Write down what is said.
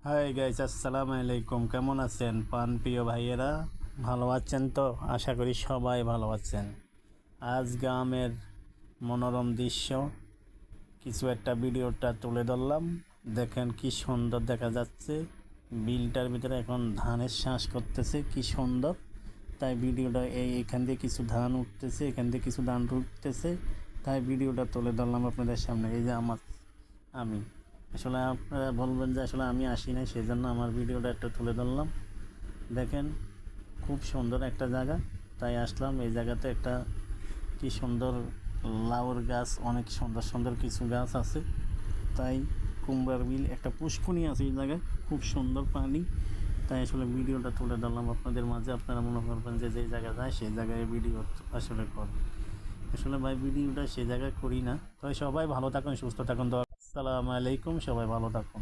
Hi guys, আসসালামু আলাইকুম। কেমন আছেন প্রিয় ভাইয়েরা? ভালো আছেন তো? আশা করি সবাই ভালো আছেন। আজ গ্রামের মনোরম দৃশ্য কিছু একটা ভিডিওটা তুলে ধরলাম। দেখেন কি সুন্দর দেখা যাচ্ছে। বিলটার ভিতরে এখন ধানের শ্বাস করতেছে, কি সুন্দর। তাই ভিডিওটা এখান দিয়ে কিছু ধান উঠতেছে, এখান দিয়ে কিছু ধান উঠতেছে, তাই ভিডিওটা তুলে ধরলাম আপনাদের সামনে। এই যে আমি আসলে আপনারা বলবেন যে আসলে আমি আসি নাই, সেই জন্য আমার ভিডিওটা একটু তুলে ধরলাম। দেখেন খুব সুন্দর একটা জায়গা, তাই আসলাম। এই জায়গাতে একটা কি সুন্দর লাউর গাছ, অনেক সুন্দর সুন্দর কিছু গাছ আছে। তাই কুমড়ার বিল, একটা পুষ্কুনি আছে এই জায়গায়, খুব সুন্দর পানি। তাই আসলে ভিডিওটা তুলে ধরলাম আপনাদের মাঝে। আপনারা মনে করবেন যে যেই জায়গায় যায় সেই জায়গায় ভিডিও আসলে করে। আসলে ভাই ভিডিওটা সেই জায়গায় করি না। তবে সবাই ভালো থাকুন, সুস্থ থাকুন। আসসালামু আলাইকুম, সবাই ভালো থাকুন।